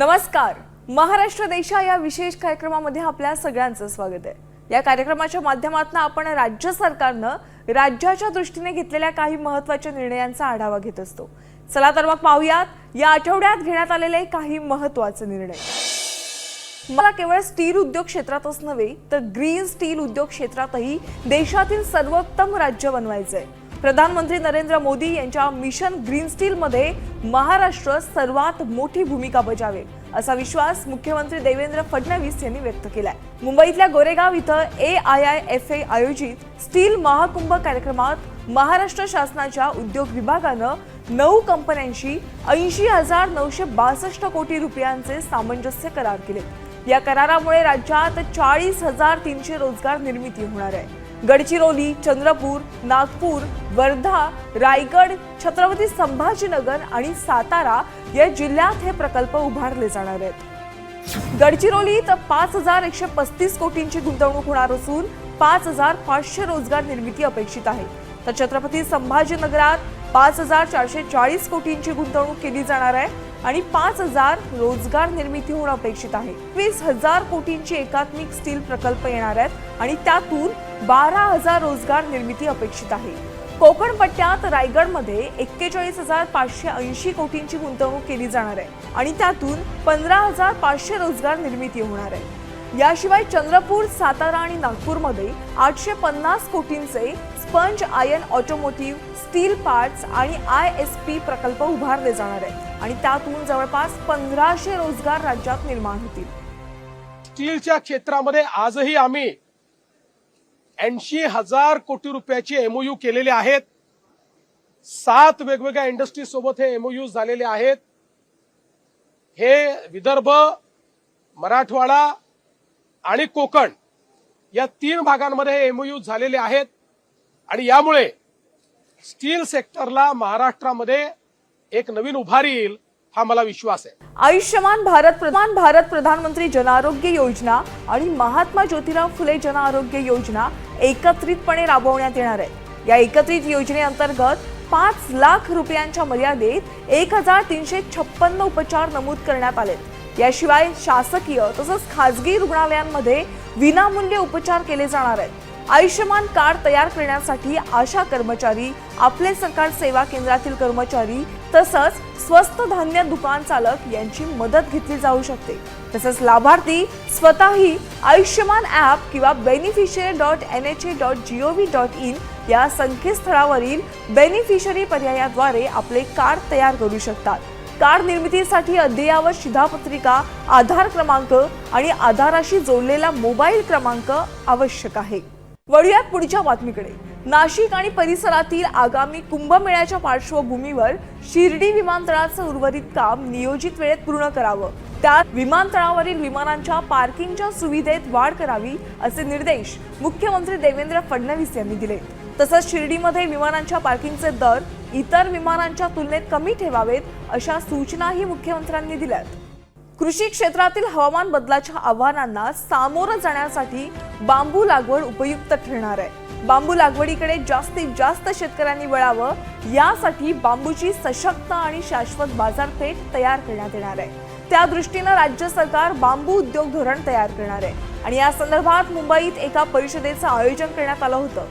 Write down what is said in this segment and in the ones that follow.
नमस्कार. महाराष्ट्र देशा या विशेष कार्यक्रमामध्ये आपल्या सगळ्यांचं स्वागत आहे. या कार्यक्रमाच्या माध्यमातून आपण राज्य सरकारनं राज्याच्या दृष्टीने घेतलेल्या काही महत्त्वाच्या निर्णयांचा आढावा घेत असतो. चला तर मग पाहूयात या आठवड्यात घेण्यात आलेले काही महत्त्वाचे निर्णय. मला केवळ स्टील उद्योग क्षेत्रातच नव्हे तर ग्रीन स्टील उद्योग क्षेत्रातही देशातील सर्वोत्तम राज्य बनवायचंय. प्रधानमंत्री नरेंद्र मोदी यांच्या मिशन ग्रीन स्टील मध्ये महाराष्ट्र सर्वात मोठी भूमिका बजावेल असा विश्वास मुख्यमंत्री देवेंद्र फडणवीस यांनी व्यक्त केलाय. मुंबईतल्या गोरेगाव इथं AIIFA आयोजित स्टील महाकुंभ कार्यक्रमात महाराष्ट्र शासनाच्या उद्योग विभागानं 9 कंपन्यांशी 80,962 कोटी रुपयांचे सामंजस्य करार केले. या करारामुळे राज्यात 40,300 रोजगार निर्मिती होणार आहे. गडचिरोली, चंद्रपूर, नागपूर, वर्धा, रायगड, छत्रपती संभाजीनगर आणि सातारा या जिल्ह्यात हे प्रकल्प उभारले जाणार आहेत. गडचिरोलीत 5,135 कोटींची गुंतवणूक होणार असून 5,500 रोजगार निर्मिती अपेक्षित आहे. तर छत्रपती संभाजीनगरात 5,440 कोटींची गुंतवणूक केली जाणार आहे आणि 5,000 रोजगार निर्मिती होणं अपेक्षित आहे. 20,000 कोटींची एकात्मिक स्टील प्रकल्प येणार आहेत आणि त्यातून 12,000 रोजगार निर्मिती अपेक्षित आहे. कोकण पट्ट्यात रायगडमध्ये 41,580 कोटींची गुंतवणूक केली जाणार आहे आणि त्यातून 15,500 रोजगार निर्मिती होणार आहे. याशिवाय चंद्रपूर, सातारा आणि नागपूरमध्ये 850 कोटींचे sponge ion automotive, steel parts आणि ISP प्रकल्प उभारले जाणार आहेत आणि त्यातून जवळपास 1,500 रोजगार राज्यात निर्माण होतील. स्टीलच्या क्षेत्रामध्ये आजही आम्ही 80,000 कोटी रुपयाचे MOU केलेले आहेत. 7 वेगवेगळ्या इंडस्ट्री सोबत हे MOU झालेले आहेत. हे विदर्भ, मराठवाडा आणि कोकण या 3 भागांमध्ये हे MOU झालेले आहेत आणि यामुळे स्टील सेक्टरला महाराष्ट्रामध्ये एक नवीन उभारी येईल हा मला विश्वास आहे. आयुष्यमान भारत प्रधानमंत्री जन आरोग्य योजना आणि महात्मा ज्योतिराव फुले जन आरोग्य योजना एकत्रितपणे राबवण्यात येणार आहेत. या एकत्रित योजनेअंतर्गत 5 लाख रुपयांच्या मर्यादेत 1,356 उपचार नमूद करण्यात आले. याशिवाय शासकीय तसंच खासगी रुग्णालयांमध्ये विनामूल्य उपचार केले जाणार आहेत. आयुष्यमान कार्ड तयार करण्यासाठी आशा कर्मचारी, आपले सरकार सेवा केंद्रातील कर्मचारी तसंच स्वस्त धान्य दुकान चालक यांची मदत घेतली जाऊ शकते. तसंच लाभार्थी स्वतःही आयुष्यमान ॲप किंवा beneficiary.nha.gov.in या संकेतस्थळावरील बेनिफिशरी पर्यायाद्वारे आपले कार्ड तयार करू शकतात. कार्ड निर्मितीसाठी अद्ययावत शिधापत्रिका, आधार क्रमांक आणि आधाराशी जोडलेला मोबाईल क्रमांक आवश्यक आहे. वळूयात पुढच्या बातमीकडे. नाशिक आणि परिसरातील आगामी कुंभमेळ्याच्या पार्श्वभूमीवर शिर्डी विमानतळाचं उर्वरित काम नियोजित वेळेत पूर्ण करावं. त्यात विमानतळावरील विमानांच्या पार्किंगच्या सुविधेत वाढ करावी असे निर्देश मुख्यमंत्री देवेंद्र फडणवीस यांनी दिले. तसंच शिर्डीमध्ये विमानांच्या पार्किंगचे दर इतर विमानांच्या तुलनेत कमी ठेवावेत अशा सूचनाही मुख्यमंत्र्यांनी दिल्यात. कृषी क्षेत्रातील हवामान बदलाच्या आव्हानांना सामोरं जाण्यासाठी बांबू लागवड उपयुक्त ठरणार आहे. बांबू लागवडीकडे जास्तीत जास्त शेतकऱ्यांनी वळावं यासाठी बांबूची सशक्त आणि शाश्वत बाजारपेठ तयार करण्यात येणार आहे. त्या दृष्टीनं राज्य सरकार बांबू उद्योग धोरण तयार करणार आहे आणि या संदर्भात मुंबईत एका परिषदेचं आयोजन करण्यात आलं होतं.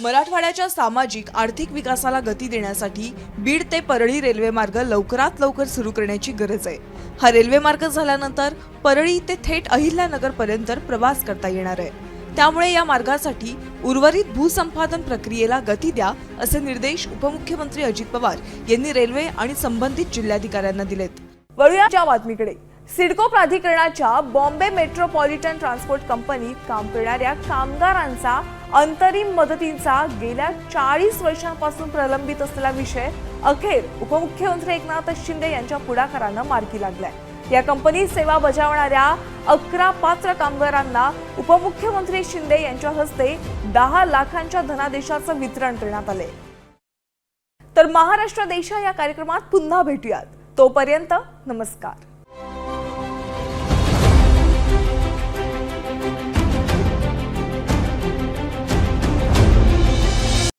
मराठवाड्याच्या सामाजिक आर्थिक विकासाला गती देण्यासाठी बीड ते परळी रेल्वे मार्ग लवकरात लवकर सुरू करण्याची गरज आहे. हा रेल्वे मार्ग झाल्यानंतर परळी ते थेट अहिल्यानगर पर्यंत प्रवास करता येणार आहे. त्यामुळे या मार्गासाठी उर्वरित भूसंपादन प्रक्रियेला गती द्या असे निर्देश उपमुख्यमंत्री अजित पवार यांनी रेल्वे आणि संबंधित जिल्हाधिकाऱ्यांना दिलेत. वळूयाच्या बातमीकडे. सिडको प्राधिकरणाच्या बॉम्बे मेट्रोपॉलिटन ट्रान्सपोर्ट कंपनीत काम करणाऱ्या कामगारांचा अंतरिम मदतीचा गेल्या 40 वर्षांपासून प्रलंबित असलेला विषय अखेर उपमुख्यमंत्री एकनाथ शिंदे यांच्या पुढाकारानं मार्गी लागलाय. या कंपनीत सेवा बजावणाऱ्या 11 पात्र कामगारांना उपमुख्यमंत्री शिंदे यांच्या हस्ते 10 लाखांच्या धनादेशाचं वितरण करण्यात आले. तर महाराष्ट्र देशा या कार्यक्रमात पुन्हा भेटूयात. तोपर्यंत नमस्कार.